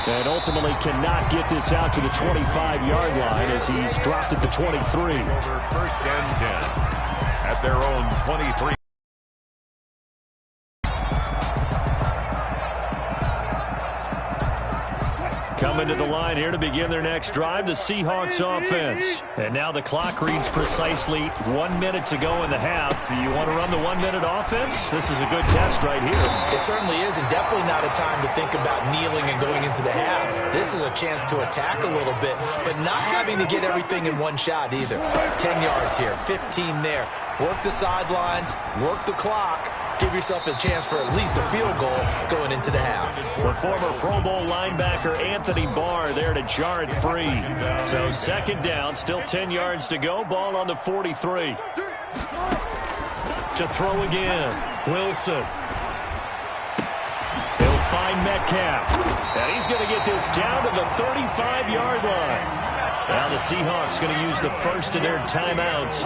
And ultimately cannot get this out to the 25-yard line as he's dropped at the 23. Over first and 10 at their own 23. Coming to the line here to begin their next drive, the Seahawks offense. And now the clock reads precisely 1 minute to go in the half. You want to run the 1 minute offense? This is a good test right here. It certainly is, and definitely not a time to think about kneeling and going into the half. This is a chance to attack a little bit, but not having to get everything in one shot either. 10 yards here, 15 there. Work the sidelines, work the clock. Give yourself a chance for at least a field goal going into the half. The former Pro Bowl linebacker Anthony Barr there to jar it free. So second down, still 10 yards to go. Ball on the 43. To throw again. Wilson. He'll find Metcalf. And he's going to get this down to the 35-yard line. Now the Seahawks going to use the first of their timeouts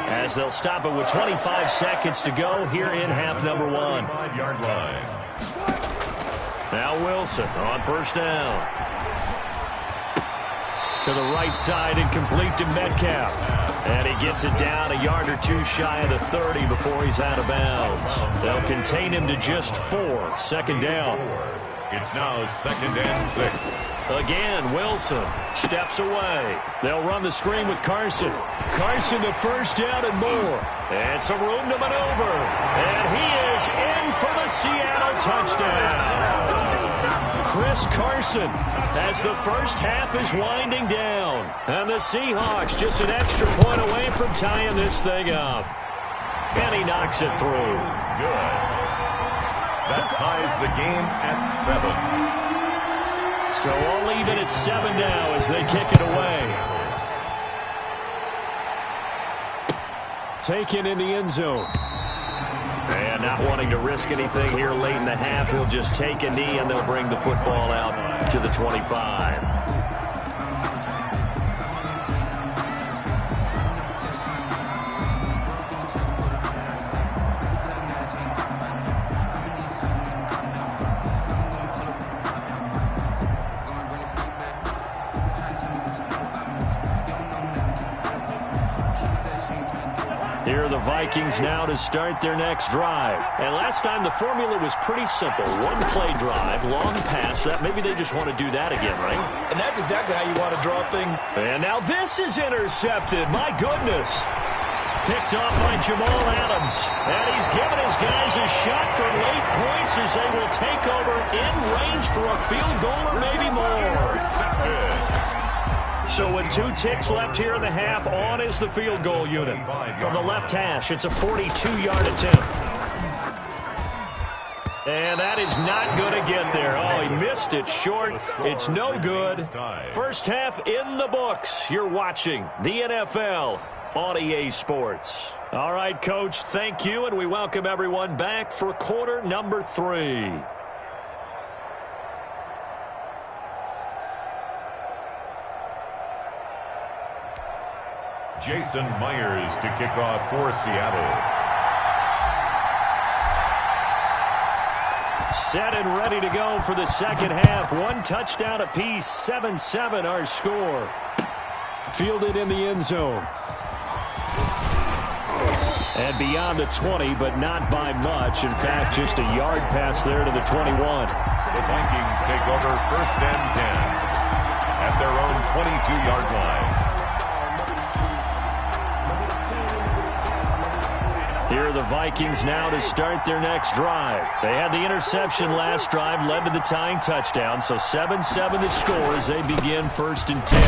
as they'll stop it with 25 seconds to go here in half number 1. Now Wilson on first down. To the right side and complete to Metcalf. And he gets it down a yard or two shy of the 30 before he's out of bounds. They'll contain him to just 4. Second down. It's now second and 6. Again, Wilson steps away. They'll run the screen with Carson. Carson the first down and more. And some room to maneuver. And he is in for the Seattle touchdown. Chris Carson as the first half is winding down. And the Seahawks just an extra point away from tying this thing up. And he knocks it through. Good. That ties the game at 7. So all even at 7 now as they kick it away. Taken in the end zone. And not wanting to risk anything here late in the half, he'll just take a knee and they'll bring the football out to the 25. Here are the Vikings now to start their next drive. And last time the formula was pretty simple. One play drive, long pass. That maybe they just want to do that again, right? And that's exactly how you want to draw things. And now this is intercepted. My goodness. Picked off by Jamal Adams. And he's given his guys a shot for late points as they will take over in range for a field goal or maybe more. So with 2 ticks left here in the half, on is the field goal unit. From the left hash, it's a 42-yard attempt. And that is not going to get there. Oh, he missed it short. It's no good. First half in the books. You're watching the NFL on EA Sports. All right, Coach, thank you, and we welcome everyone back for quarter number 3. Jason Myers to kick off for Seattle. Set and ready to go for the second half. 1 touchdown apiece. 7-7 our score. Fielded in the end zone. And beyond the 20, but not by much. In fact, just a yard pass there to the 21. The Vikings take over first and 10 at their own 22-yard line. Here are the Vikings now to start their next drive. They had the interception last drive, led to the tying touchdown. So 7-7 the score as they begin first and 10.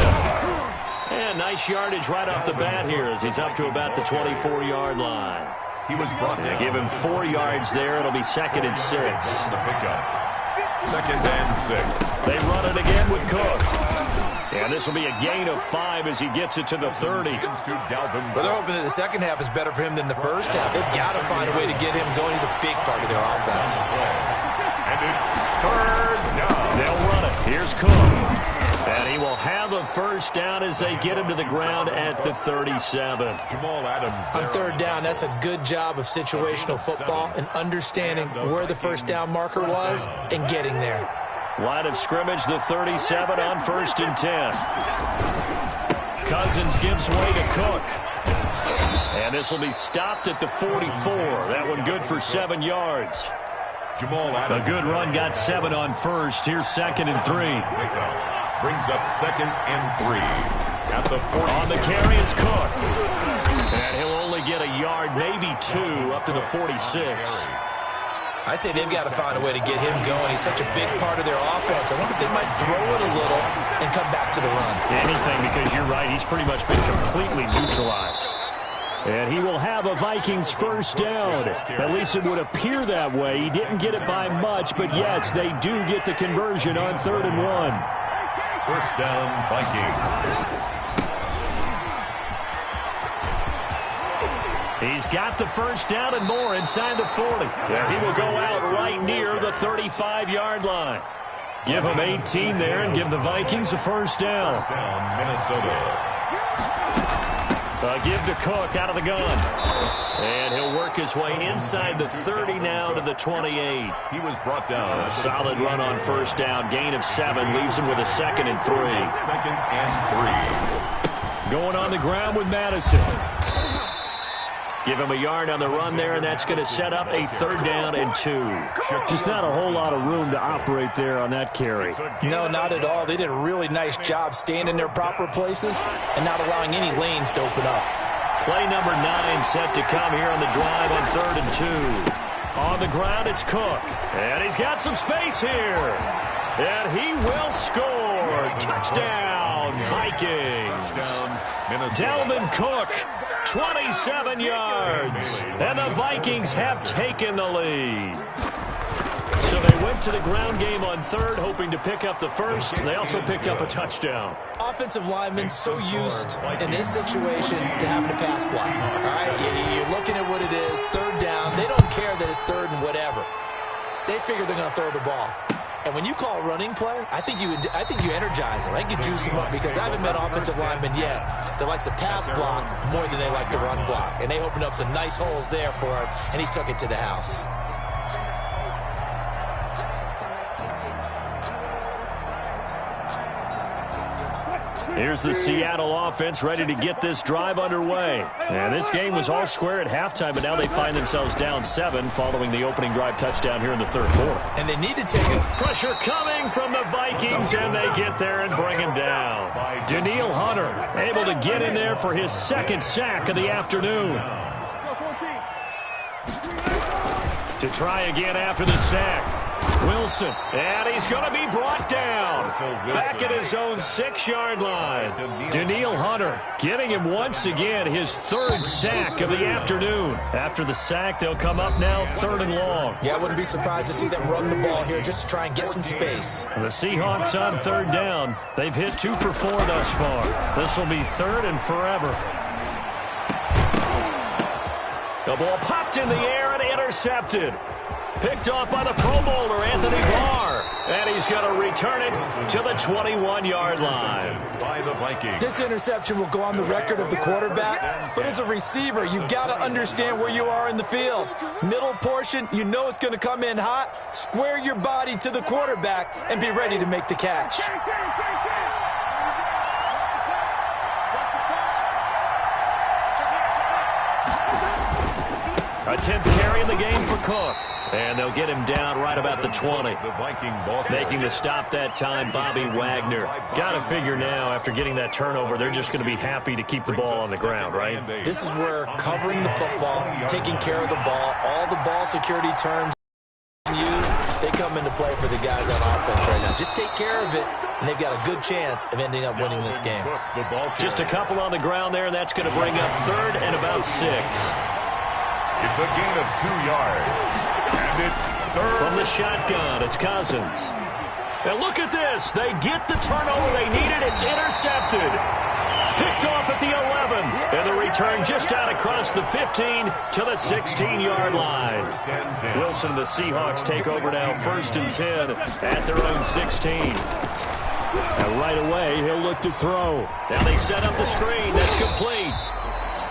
And nice yardage right off the bat here as he's up to about the 24-yard line. He was brought down. Give him 4 yards there. It'll be second and 6. The pickup. Second and 6. They run it again with Cook. And this will be a gain of 5 as he gets it to the 30. But they're hoping that the second half is better for him than the first half. They've got to find a way to get him going. He's a big part of their offense. And it's third down. They'll run it. Here's Cook. And he will have a first down as they get him to the ground at the 37. Jamal Adams. On third down, that's a good job of situational football and understanding where the first down marker was and getting there. Line of scrimmage, the 37 on 1st and 10. Cousins gives way to Cook. And this will be stopped at the 44. That one good for 7 yards. A good run got 7 on 1st. Here's 2nd and 3. Brings up 2nd and 3. At the 40. On the carry, it's Cook. And he'll only get a yard, maybe 2, up to the 46. I'd say they've got to find a way to get him going. He's such a big part of their offense. I wonder if they might throw it a little and come back to the run. Anything, because you're right. He's pretty much been completely neutralized. And he will have a Vikings first down. At least it would appear that way. He didn't get it by much, but yes, they do get the conversion on 3rd and 1. First down, Vikings. He's got the first down and more inside the 40. And he will go out right near the 35-yard line. Give him 18 there and give the Vikings a first down. First down, Minnesota. Give to Cook out of the gun. And he'll work his way inside the 30 now to the 28. He was brought down. A solid run on first down. Gain of 7 leaves him with a 2nd and 3. 2nd and 3. Going on the ground with Madison. Give him a yard on the run there, and that's going to set up a 3rd down and 2. Just not a whole lot of room to operate there on that carry. No, not at all. They did a really nice job staying in their proper places and not allowing any lanes to open up. Play number 9 set to come here on the drive on 3rd and 2. On the ground, it's Cook. And he's got some space here. And he will score. Touchdown, Vikings. Dalvin Cook, 27 yards. And the Vikings have taken the lead. So they went to the ground game on 3rd, hoping to pick up the first. They also picked up a touchdown. Offensive linemen so used in this situation to having a pass block. All right, you're looking at what it is, 3rd down. They don't care that it's 3rd and whatever. They figure they're going to throw the ball. And when you call a running play, I think you energize them. I think you juice them up, because I haven't met offensive linemen yet that likes to pass block more than they like to run block. And they opened up some nice holes there for him, and he took it to the house. Here's the Seattle offense ready to get this drive underway. And this game was all square at halftime, but now they find themselves down 7 following the opening drive touchdown here in the 3rd quarter. And they need to take it. Pressure coming from the Vikings, and they get there and bring him down. Danielle Hunter able to get in there for his 2nd sack of the afternoon. To try again after the sack. Wilson, and he's going to be brought down. Back at his own 6-yard line. Danielle Hunter getting him once again his 3rd sack of the afternoon. After the sack, they'll come up now 3rd and long. Yeah, I wouldn't be surprised to see them run the ball here just to try and get some space. The Seahawks on 3rd down. They've hit 2 for 4 thus far. This will be 3rd and forever. The ball popped in the air and intercepted. Picked off by the Pro Bowler, Anthony Barr. And he's going to return it to the 21-yard line. By the Vikings. This interception will go on the record of the quarterback, but as a receiver, you've got to understand where you are in the field. Middle portion, you know it's going to come in hot. Square your body to the quarterback and be ready to make the catch. A 10th carry in the game for Cook. And they'll get him down right about the 20. Making the stop that time, Bobby Wagner. Got to figure now, after getting that turnover, they're just going to be happy to keep the ball on the ground, right? This is where covering the football, taking care of the ball, all the ball security terms used, they come into play for the guys on offense right now. Just take care of it, and they've got a good chance of ending up winning this game. Just a couple on the ground there, and that's going to bring up 3rd and about 6. It's a gain of 2 yards. And it's 3rd. From the shotgun, it's Cousins. And look at this. They get the turnover they needed. It's intercepted. Picked off at the 11. And the return just out across the 15 to the 16-yard line. Wilson and the Seahawks take over now 1st and 10 at their own 16. And right away, he'll look to throw. Now they set up the screen. That's complete.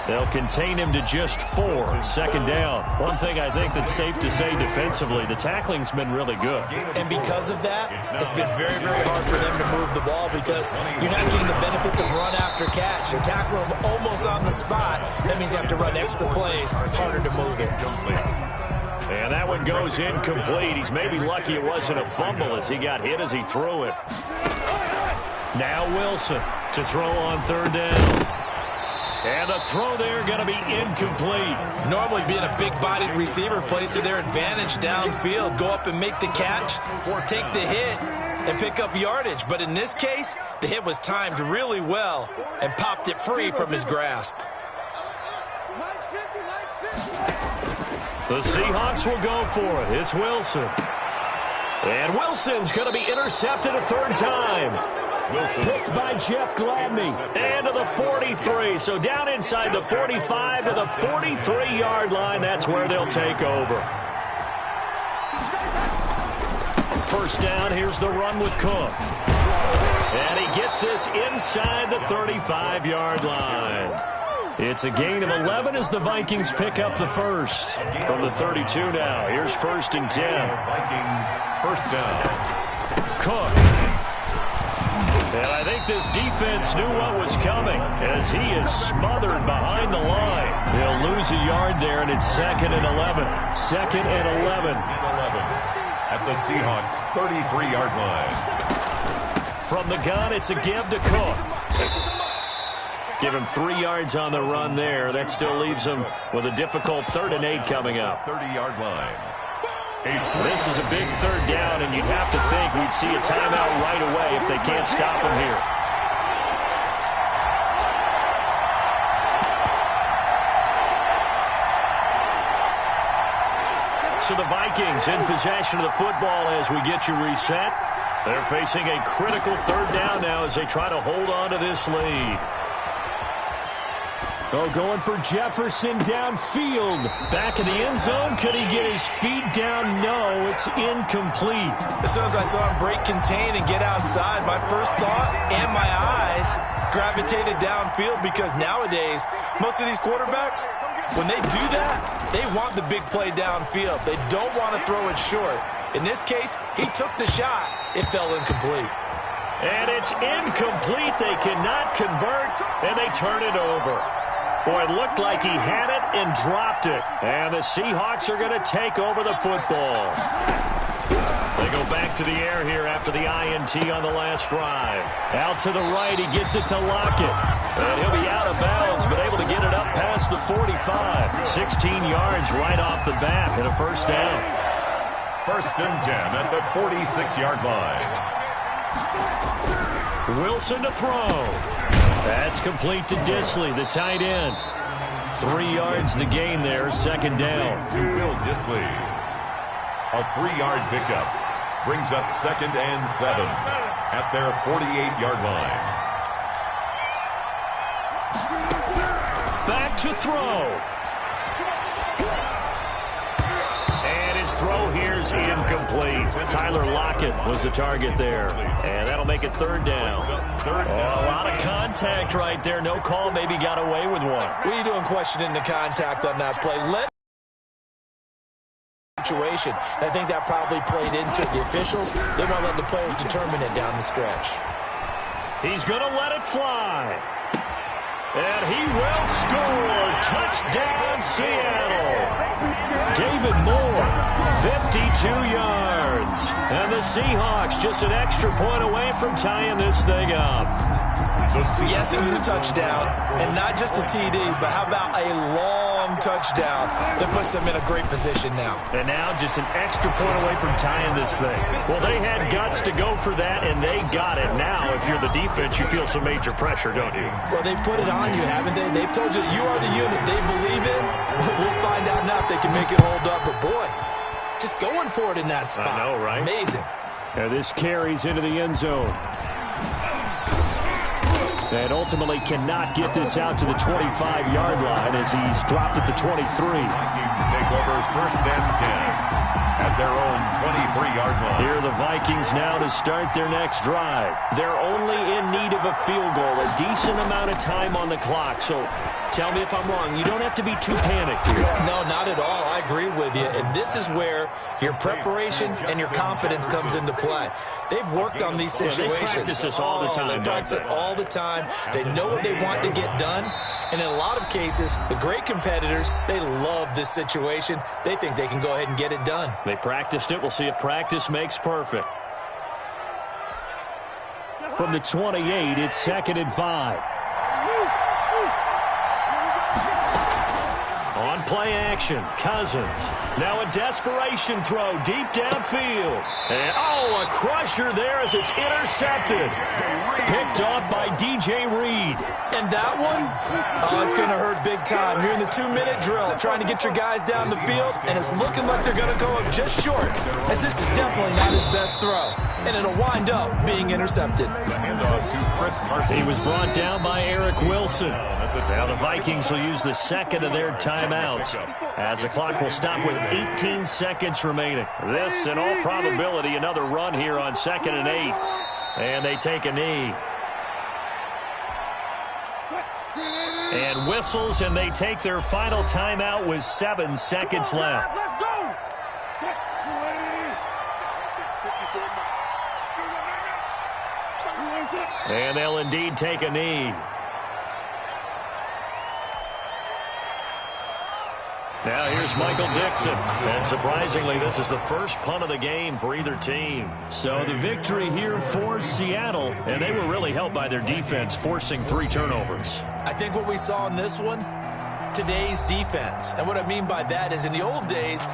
They'll contain him to just 4. Second down. One thing I think that's safe to say defensively, the tackling's been really good. And because of that, it's been very, very hard for them to move the ball because you're not getting the benefits of run after catch. You're tackling them almost on the spot. That means you have to run extra plays, harder to move it. And that one goes incomplete. He's maybe lucky it wasn't a fumble as he got hit as he threw it. Now Wilson to throw on third down. And the throw there going to be incomplete. Normally being a big-bodied receiver plays to their advantage downfield. Go up and make the catch or take the hit and pick up yardage. But in this case, the hit was timed really well and popped it free from his grasp. The Seahawks will go for it. It's Wilson. And Wilson's going to be intercepted a third time. Wilson. Picked by Jeff Gladney. And to the 43. So down inside the 45 to the 43-yard line. That's where they'll take over. First down. Here's the run with Cook. And he gets this inside the 35-yard line. It's a gain of 11 as the Vikings pick up the first. From the 32 now. Here's first and 10. Vikings first down. Cook. And I think this defense knew what was coming as he is smothered behind the line. He'll lose a yard there, and it's 2nd and 11. 2nd and 11. At the Seahawks' 33-yard line. From the gun, it's a give to Cook. Give him 3 yards on the run there. That still leaves him with a difficult 3rd and 8 coming up. 30-yard line. This is a big third down, and you'd have to think we'd see a timeout right away if they can't stop him here. So the Vikings in possession of the football as we get you reset. They're facing a critical third down now as they try to hold on to this lead. Oh, going for Jefferson downfield. Back in the end zone. Could he get his feet down? No, it's incomplete. As soon as I saw him break contain and get outside, my first thought and my eyes gravitated downfield because nowadays, most of these quarterbacks, when they do that, they want the big play downfield. They don't want to throw it short. In this case, he took the shot. It fell incomplete. And it's incomplete. They cannot convert, and they turn it over. Boy, it looked like he had it and dropped it. And the Seahawks are going to take over the football. They go back to the air here after the INT on the last drive. Out to the right, he gets it to Lockett. And he'll be out of bounds, but able to get it up past the 45. 16 yards right off the bat and a first down. First and 10 at the 46-yard line. Wilson to throw. That's complete to Disley, the tight end. 3 yards the gain there, second down. To Bill Disley. A 3-yard pickup brings up 2nd and 7 at their 48-yard line. Back to throw. And his throw here's incomplete. Tyler Lockett was the target there. And that'll make it third down. Oh, a lot of contact right there. No call, maybe got away with one. What are you doing questioning the contact on that play? Situation. I think that probably played into it. The officials, they won't let the players determine it down the stretch. He's going to let it fly. And he will score. Touchdown, Seattle. David Moore, 52 yards. And the Seahawks just an extra point away from tying this thing up. Yes, it was a touchdown, and not just a TD, but how about a long touchdown that puts them in a great position now. And now just an extra point away from tying this thing. Well, they had guts to go for that, and they got it. Now, if you're the defense, you feel some major pressure, don't you? Well, they've put it on you, haven't they? They've told you that you are the unit they believe in. We'll find out now if they can make it hold up. But, boy, just going for it in that spot. I know, right? Amazing. And this carries into the end zone. And ultimately cannot get this out to the 25-yard line as he's dropped it to 23. Vikings take over first and 10 at their own 23-yard line. Here are the Vikings now to start their next drive. They're only in need of a field goal, a decent amount of time on the clock. So Tell me if I'm wrong. You don't have to be too panicked here. No, not at all. I agree with you. And this is where your preparation and your confidence comes into play. They've worked on these situations. They practice this all the time. They practice it all the time. They know what they want to get done. And in a lot of cases, the great competitors, they love this situation. They think they can go ahead and get it done. They practiced it. We'll see if practice makes perfect. From the 28, it's 2nd and 5. On play action, Cousins. Now a desperation throw deep downfield. And, a crusher there as it's intercepted. Picked off by DJ Reed. And that one, it's going to hurt big time. You're in the 2-minute drill trying to get your guys down the field, and it's looking like they're going to go up just short, as this is definitely not his best throw. And it'll wind up being intercepted. He was brought down by Eric Wilson. Now the Vikings will use the second of their timeouts as the clock will stop with 18 seconds remaining. This, in all probability, another run here on 2nd and 8. And they take a knee. And whistles, and they take their final timeout with 7 seconds left. Let's go! And they'll indeed take a knee. Now here's Michael Dixon. And surprisingly, this is the first punt of the game for either team. So the victory here for Seattle, and they were really helped by their defense, forcing 3 turnovers. I think what we saw in this one, today's defense. And what I mean by that is in the old days,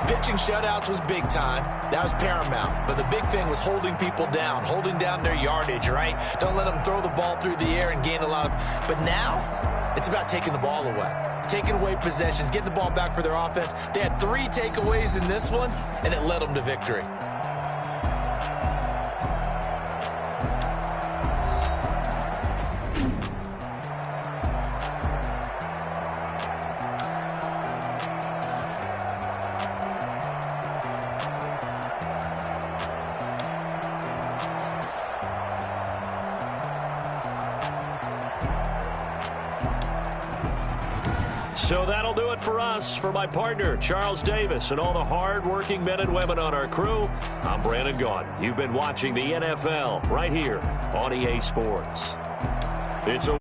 pitching shutouts was big time. That was paramount. But the big thing was holding people down, holding down their yardage, right? Don't let them throw the ball through the air and gain a lot of... But now, it's about taking the ball away. Taking away possessions, getting the ball back for their offense. They had 3 takeaways in this one, and it led them to victory. So that'll do it for us. For my partner, Charles Davis, and all the hard-working men and women on our crew, I'm Brandon Gaudin. You've been watching the NFL right here on EA Sports. It's a